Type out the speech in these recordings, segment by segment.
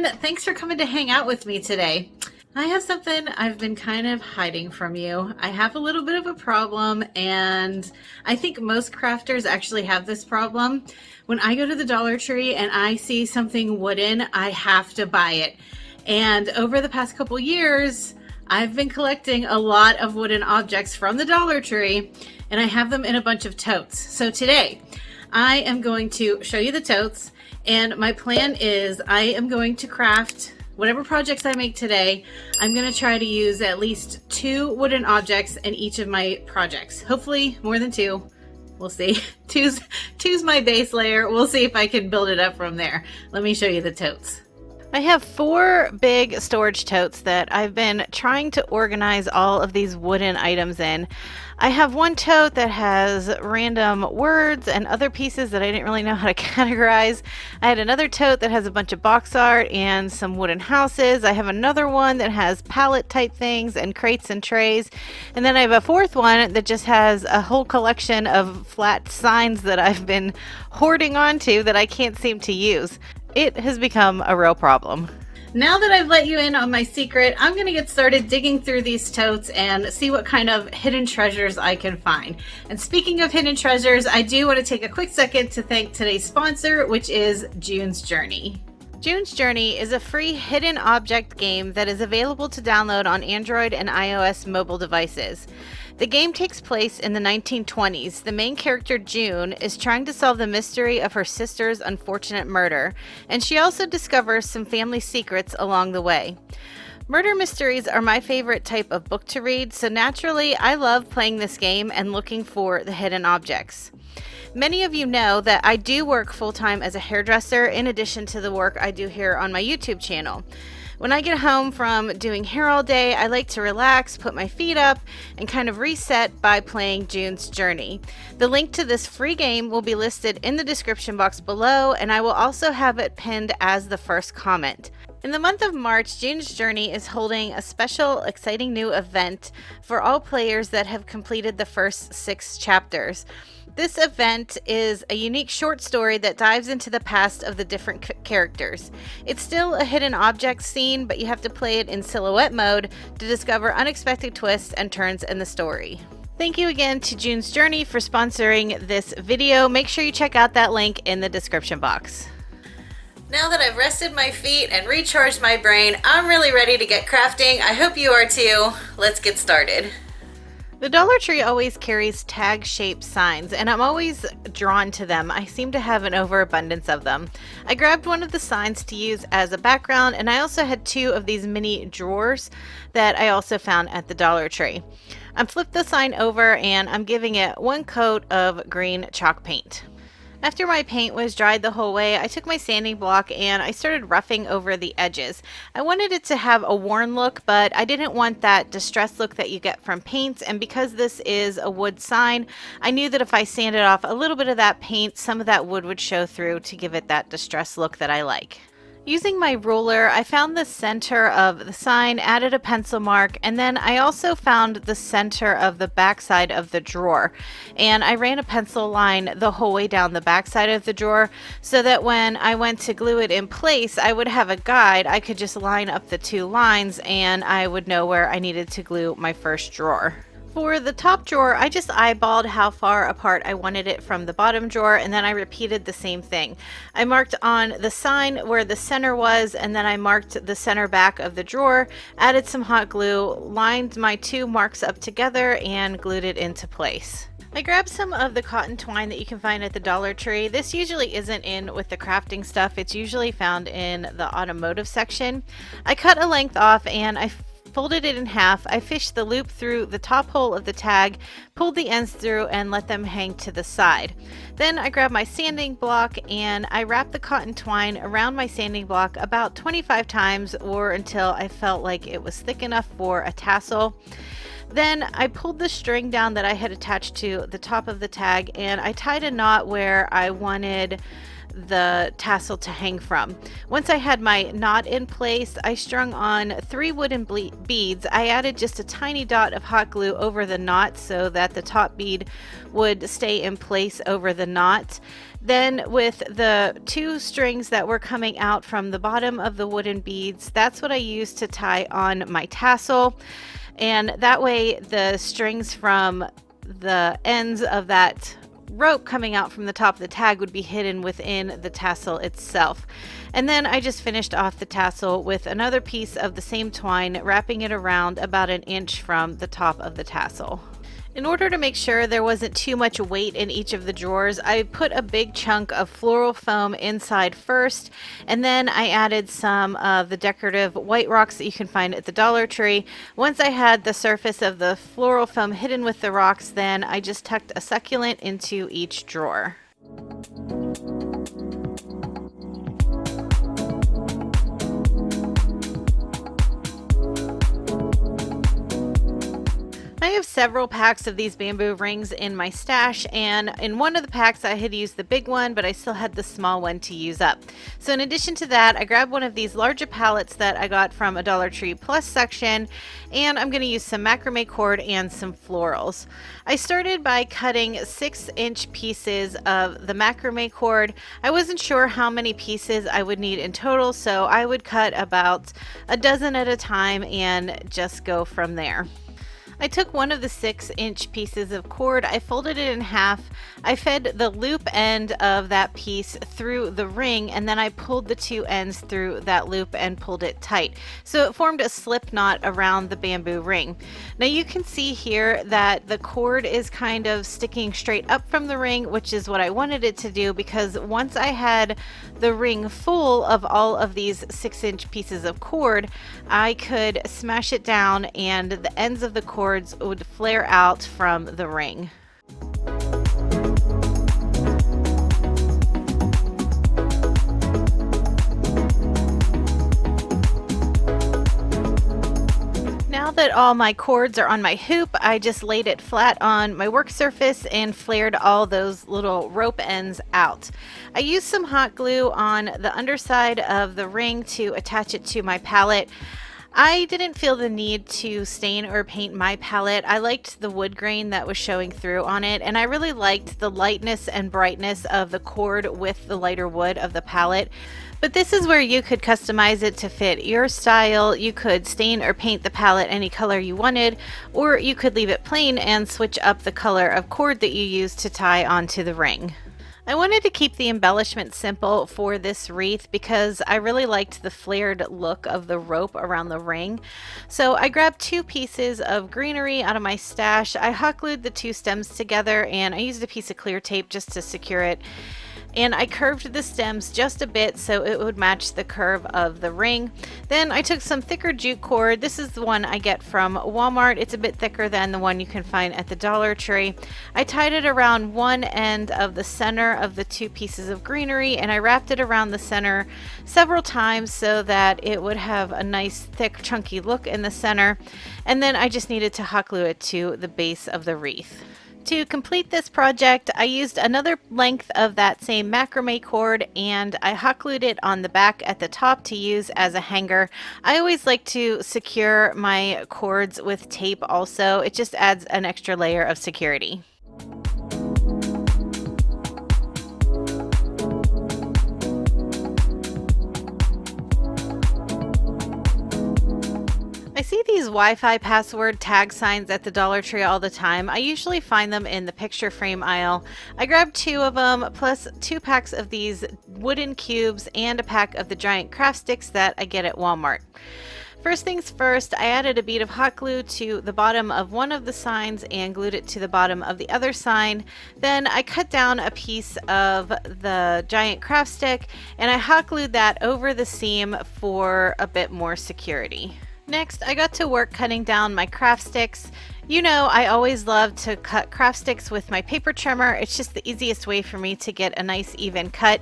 everyone. Thanks for coming to hang out with me today. I have something I've been kind of hiding from you. I have a little bit of a problem, and I think most crafters actually have this problem. When I go to the Dollar Tree and I see something wooden, I have to buy it. And over the past couple years, I've been collecting a lot of wooden objects from the Dollar Tree, and I have them in a bunch of totes. So today, I am going to show you the totes, and my plan is I am going to craft whatever projects I make today. I'm going to try to use at least 2 wooden objects in each of my projects. Hopefully more than 2. We'll see. Two's my base layer. We'll see if I can build it up from there. Let me show you the totes. I have 4 big storage totes that I've been trying to organize all of these wooden items in. I have one tote that has random words and other pieces that I didn't really know how to categorize. I had another tote that has a bunch of box art and some wooden houses. I have another one that has pallet type things and crates and trays. And then I have a 4th one that just has a whole collection of flat signs that I've been hoarding onto that I can't seem to use. It has become a real problem. Now that I've let you in on my secret, I'm going to get started digging through these totes and see what kind of hidden treasures I can find. And speaking of hidden treasures, I do want to take a quick second to thank today's sponsor, which is June's Journey. June's Journey is a free hidden object game that is available to download on Android and iOS mobile devices. The game takes place in the 1920s. The main character, June, is trying to solve the mystery of her sister's unfortunate murder, and she also discovers some family secrets along the way. Murder mysteries are my favorite type of book to read, so naturally I love playing this game and looking for the hidden objects. Many of you know that I do work full-time as a hairdresser in addition to the work I do here on my YouTube channel. When I get home from doing hair all day, I like to relax, put my feet up, and kind of reset by playing June's Journey. The link to this free game will be listed in the description box below, and I will also have it pinned as the first comment. In the month of March, June's Journey is holding a special, exciting new event for all players that have completed the first 6 chapters. This event is a unique short story that dives into the past of the different characters. It's still a hidden object scene, but you have to play it in silhouette mode to discover unexpected twists and turns in the story. Thank you again to June's Journey for sponsoring this video. Make sure you check out that link in the description box. Now that I've rested my feet and recharged my brain, I'm really ready to get crafting. I hope you are too. Let's get started. The Dollar Tree always carries tag-shaped signs, and I'm always drawn to them. I seem to have an overabundance of them. I grabbed one of the signs to use as a background, and I also had 2 of these mini drawers that I also found at the Dollar Tree. I flipped the sign over, and I'm giving it 1 coat of green chalk paint. After my paint was dried the whole way, I took my sanding block and I started roughing over the edges. I wanted it to have a worn look, but I didn't want that distressed look that you get from paints, and because this is a wood sign, I knew that if I sanded off a little bit of that paint, some of that wood would show through to give it that distressed look that I like. Using my ruler, I found the center of the sign, added a pencil mark, and then I also found the center of the backside of the drawer. And I ran a pencil line the whole way down the backside of the drawer so that when I went to glue it in place, I would have a guide. I could just line up the 2 lines and I would know where I needed to glue my first drawer. For the top drawer, I just eyeballed how far apart I wanted it from the bottom drawer, and then I repeated the same thing. I marked on the sign where the center was, and then I marked the center back of the drawer, added some hot glue, lined my 2 marks up together, and glued it into place. I grabbed some of the cotton twine that you can find at the Dollar Tree. This usually isn't in with the crafting stuff. It's usually found in the automotive section. I cut a length off and I folded it in half. I fished the loop through the top hole of the tag, pulled the ends through, and let them hang to the side. Then I grabbed my sanding block and I wrapped the cotton twine around my sanding block about 25 times, or until I felt like it was thick enough for a tassel. Then I pulled the string down that I had attached to the top of the tag, and I tied a knot where I wanted the tassel to hang from. Once I had my knot in place, I strung on 3 wooden beads. I added just a tiny dot of hot glue over the knot so that the top bead would stay in place over the knot. Then with the 2 strings that were coming out from the bottom of the wooden beads, that's what I used to tie on my tassel. And that way the strings from the ends of that rope coming out from the top of the tag would be hidden within the tassel itself. And then I just finished off the tassel with another piece of the same twine, wrapping it around about 1 inch from the top of the tassel. In order to make sure there wasn't too much weight in each of the drawers, I put a big chunk of floral foam inside first, and then I added some of the decorative white rocks that you can find at the Dollar Tree. Once I had the surface of the floral foam hidden with the rocks, then I just tucked a succulent into each drawer. I have several packs of these bamboo rings in my stash, and in one of the packs I had used the big one, but I still had the small one to use up. So in addition to that, I grabbed one of these larger pallets that I got from a Dollar Tree Plus section, and I'm going to use some macrame cord and some florals. I started by cutting 6-inch pieces of the macrame cord. I wasn't sure how many pieces I would need in total, so I would cut about a dozen at a time and just go from there. I took one of the 6-inch pieces of cord, I folded it in half, I fed the loop end of that piece through the ring, and then I pulled the 2 ends through that loop and pulled it tight. So it formed a slip knot around the bamboo ring. Now you can see here that the cord is kind of sticking straight up from the ring, which is what I wanted it to do, because once I had the ring full of all of these 6-inch pieces of cord, I could smash it down and the ends of the cord would flare out from the ring. Now that all my cords are on my hoop, I just laid it flat on my work surface and flared all those little rope ends out. I used some hot glue on the underside of the ring to attach it to my palette. I didn't feel the need to stain or paint my palette. I liked the wood grain that was showing through on it, and I really liked the lightness and brightness of the cord with the lighter wood of the palette. But this is where you could customize it to fit your style. You could stain or paint the palette any color you wanted, or you could leave it plain and switch up the color of cord that you use to tie onto the ring. I wanted to keep the embellishment simple for this wreath because I really liked the flared look of the rope around the ring. So I grabbed 2 pieces of greenery out of my stash. I hot glued the 2 stems together, and I used a piece of clear tape just to secure it. And I curved the stems just a bit so it would match the curve of the ring. Then I took some thicker jute cord. This is the one I get from Walmart. It's a bit thicker than the one you can find at the Dollar Tree. I tied it around one end of the center of the 2 pieces of greenery, and I wrapped it around the center several times so that it would have a nice thick chunky look in the center. And then I just needed to hot glue it to the base of the wreath. To complete this project, I used another length of that same macrame cord, and I hot glued it on the back at the top to use as a hanger. I always like to secure my cords with tape also. It just adds an extra layer of security. I see these Wi-Fi password tag signs at the Dollar Tree all the time. I usually find them in the picture frame aisle. I grabbed 2 of them, plus 2 packs of these wooden cubes and a pack of the giant craft sticks that I get at Walmart. First things first, I added a bead of hot glue to the bottom of one of the signs and glued it to the bottom of the other sign. Then I cut down a piece of the giant craft stick and I hot glued that over the seam for a bit more security. Next, I got to work cutting down my craft sticks. You know, I always love to cut craft sticks with my paper trimmer. It's just the easiest way for me to get a nice even cut.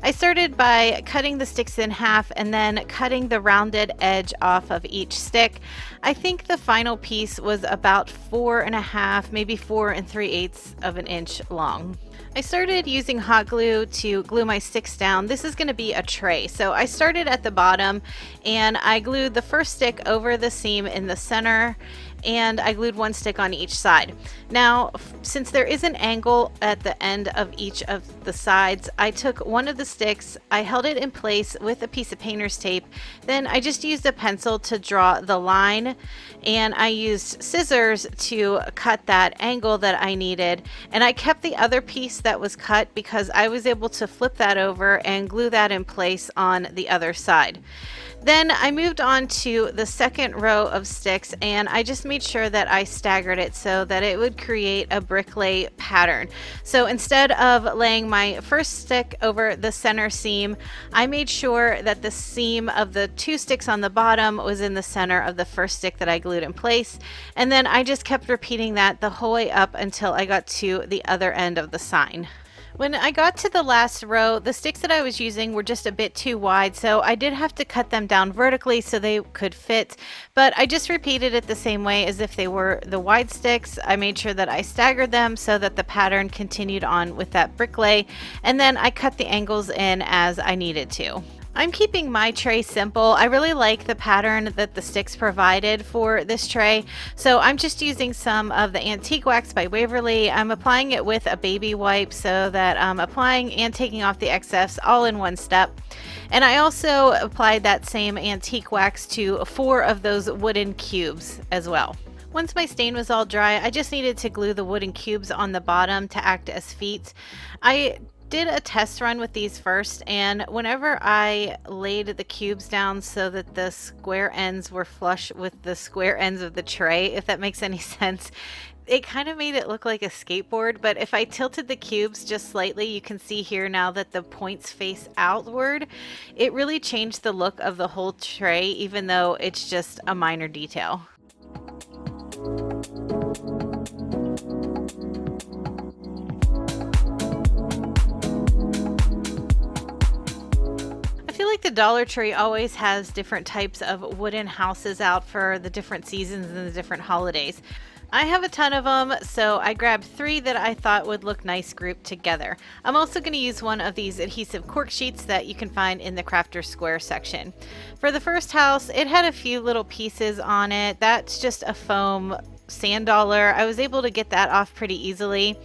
I started by cutting the sticks in half and then cutting the rounded edge off of each stick. I think the final piece was about 4.5, maybe 4 3/8 of an inch long. I started using hot glue to glue my sticks down. This is going to be a tray. So I started at the bottom and I glued the first stick over the seam in the center, and I glued one stick on each side. Now, since there is an angle at the end of each of the sides, I took one of the sticks, I held it in place with a piece of painter's tape, then I just used a pencil to draw the line, and I used scissors to cut that angle that I needed, and I kept the other piece that was cut because I was able to flip that over and glue that in place on the other side. Then I moved on to the second row of sticks, and I just made sure that I staggered it so that it would create a brick lay pattern. So instead of laying my first stick over the center seam, I made sure that the seam of the two sticks on the bottom was in the center of the first stick that I glued in place. And then I just kept repeating that the whole way up until I got to the other end of the sign. When I got to the last row, the sticks that I was using were just a bit too wide, so I did have to cut them down vertically so they could fit, but I just repeated it the same way as if they were the wide sticks. I made sure that I staggered them so that the pattern continued on with that brick lay, and then I cut the angles in as I needed to. I'm keeping my tray simple. I really like the pattern that the sticks provided for this tray, so I'm just using some of the antique wax by Waverly. I'm applying it with a baby wipe so that I'm applying and taking off the excess all in one step. And I also applied that same antique wax to 4 of those wooden cubes as well. Once my stain was all dry, I just needed to glue the wooden cubes on the bottom to act as feet. I did a test run with these first, and whenever I laid the cubes down so that the square ends were flush with the square ends of the tray, if that makes any sense, it kind of made it look like a skateboard. But if I tilted the cubes just slightly, you can see here now that the points face outward, it really changed the look of the whole tray, even though it's just a minor detail. The Dollar Tree always has different types of wooden houses out for the different seasons and the different holidays. I have a ton of them, so I grabbed 3 that I thought would look nice grouped together. I'm also going to use one of these adhesive cork sheets that you can find in the Crafter Square section. For the first house, it had a few little pieces on it. That's just a foam sand dollar. I was able to get that off pretty easily.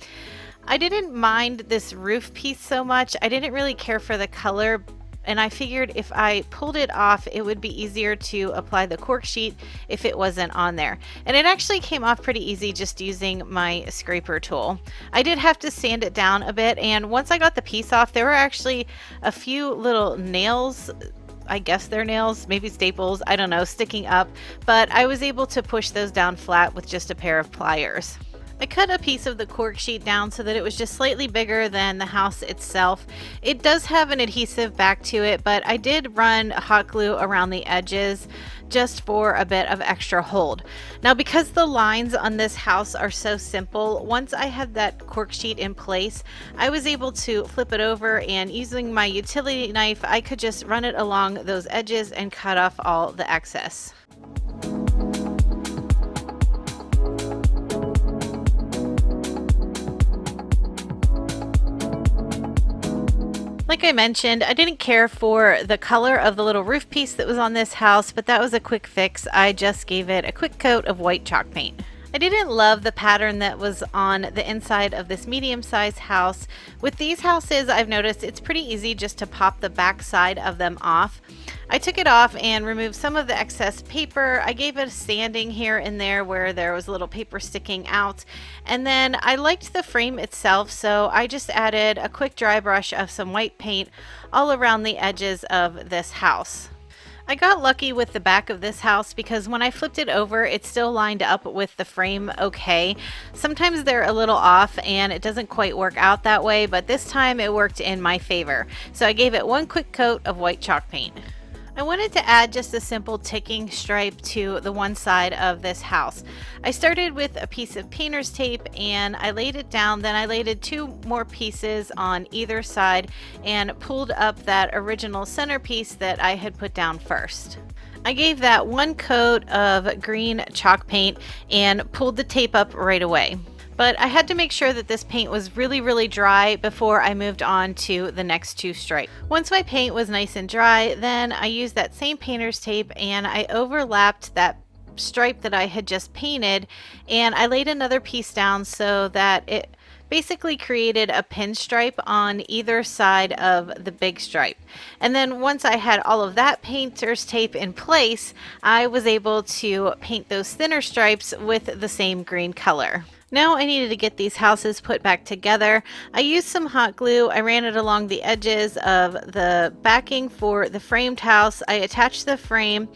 I didn't mind this roof piece so much. I didn't really care for the color, and I figured if I pulled it off, it would be easier to apply the cork sheet if it wasn't on there. And it actually came off pretty easy just using my scraper tool. I did have to sand it down a bit, and once I got the piece off, there were actually a few little nails, I guess they're nails, maybe staples, I don't know, sticking up, but I was able to push those down flat with just a pair of pliers. I cut a piece of the cork sheet down so that it was just slightly bigger than the house itself. It does have an adhesive back to it, but I did run hot glue around the edges just for a bit of extra hold. Now, because the lines on this house are so simple, once I had that cork sheet in place, I was able to flip it over, and using my utility knife, I could just run it along those edges and cut off all the excess. Like I mentioned, I didn't care for the color of the little roof piece that was on this house, but that was a quick fix. I just gave it a quick coat of white chalk paint. I didn't love the pattern that was on the inside of this medium-sized house. With these houses, I've noticed it's pretty easy just to pop the back side of them off. I took it off and removed some of the excess paper. I gave it a sanding here and there where there was a little paper sticking out. And then I liked the frame itself, so I just added a quick dry brush of some white paint all around the edges of this house. I got lucky with the back of this house because when I flipped it over, it still lined up with the frame okay. Sometimes they're a little off and it doesn't quite work out that way, but this time it worked in my favor. So I gave it one quick coat of white chalk paint. I wanted to add just a simple ticking stripe to the one side of this house. I started with a piece of painter's tape and I laid it down, then I laid 2 more pieces on either side and pulled up that original centerpiece that I had put down first. I gave that 1 coat of green chalk paint and pulled the tape up right away. But I had to make sure that this paint was really dry before I moved on to the next 2 stripes. Once my paint was nice and dry, then I used that same painter's tape and I overlapped that stripe that I had just painted, and I laid another piece down so that it basically created a pinstripe on either side of the big stripe. And then once I had all of that painter's tape in place, I was able to paint those thinner stripes with the same green color. Now I needed to get these houses put back together. I used some hot glue. I ran it along the edges of the backing for the framed house. I attached the frame,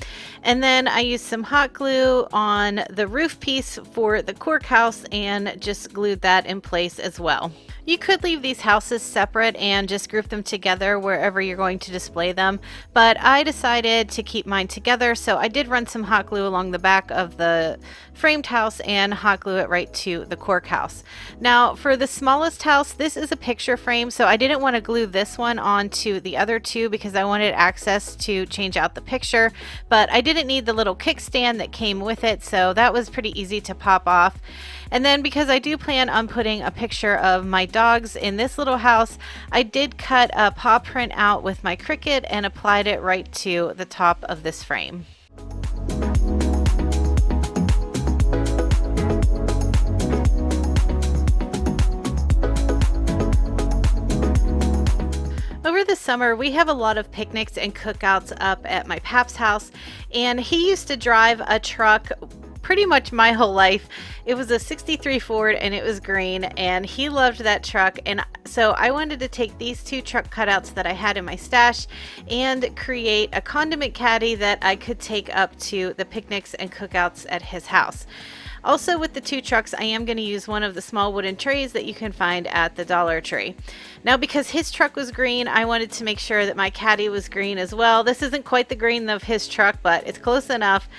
and then I used some hot glue on the roof piece for the cork house and just glued that in place as well. You could leave these houses separate and just group them together wherever you're going to display them, but I decided to keep mine together, so I did run some hot glue along the back of the framed house and hot glue it right to the cork house. Now for the smallest house, this is a picture frame, so I didn't want to glue this one onto the other 2 because I wanted access to change out the picture, but I didn't need the little kickstand that came with it, so that was pretty easy to pop off. And then because I do plan on putting a picture of my dogs in this little house, I did cut a paw print out with my Cricut and applied it right to the top of this frame. Over the summer, we have a lot of picnics and cookouts up at my pap's house, and he used to drive a truck pretty much my whole life. It was a 63 Ford and it was green, and he loved that truck, and so I wanted to take these 2 truck cutouts that I had in my stash and create a condiment caddy that I could take up to the picnics and cookouts at his house. Also with the 2 trucks, I am going to use one of the small wooden trays that you can find at the Dollar Tree. Now because his truck was green, I wanted to make sure that my caddy was green as well. This isn't quite the green of his truck, but it's close enough.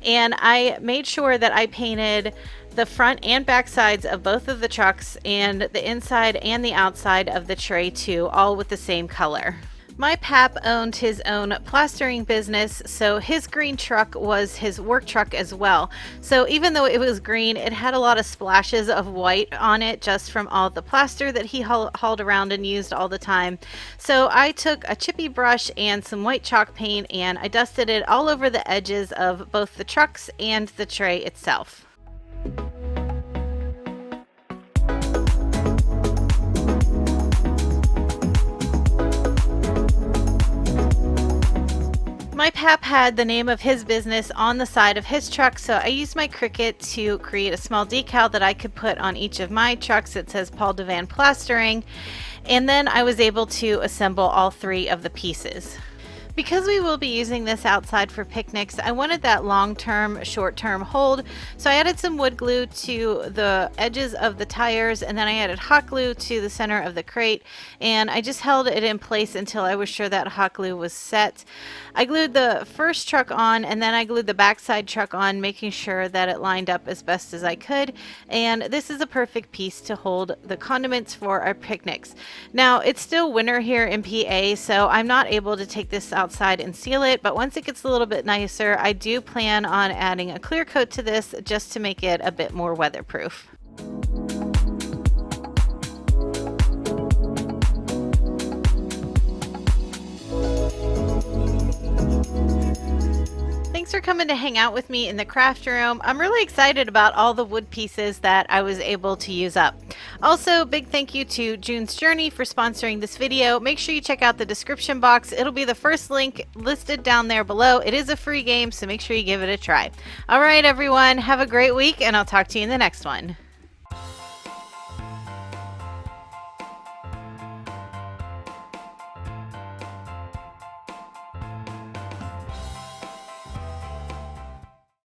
And I made sure that I painted the front and back sides of both of the trucks and the inside and the outside of the tray too, all with the same color. My pap owned his own plastering business, so his green truck was his work truck as well. So even though it was green, it had a lot of splashes of white on it just from all the plaster that he hauled around and used all the time. So I took a chippy brush and some white chalk paint and I dusted it all over the edges of both the trucks and the tray itself. My pap had the name of his business on the side of his truck, so I used my Cricut to create a small decal that I could put on each of my trucks. It says Paul Devan Plastering, and then I was able to assemble all 3 of the pieces. Because we will be using this outside for picnics, I wanted that long-term, short-term hold, so I added some wood glue to the edges of the tires, and then I added hot glue to the center of the crate, and I just held it in place until I was sure that hot glue was set. I glued the first truck on, and then I glued the backside truck on, making sure that it lined up as best as I could, and this is a perfect piece to hold the condiments for our picnics. Now, it's still winter here in PA, so I'm not able to take this outside and seal it, but once it gets a little bit nicer, I do plan on adding a clear coat to this just to make it a bit more weatherproof. Thanks for coming to hang out with me in the craft room. I'm really excited about all the wood pieces that I was able to use up. Also, big thank you to June's Journey for sponsoring this video. Make sure you check out the description box. It'll be the first link listed down there below. It is a free game, so make sure you give it a try. All right, everyone, have a great week, and I'll talk to you in the next one.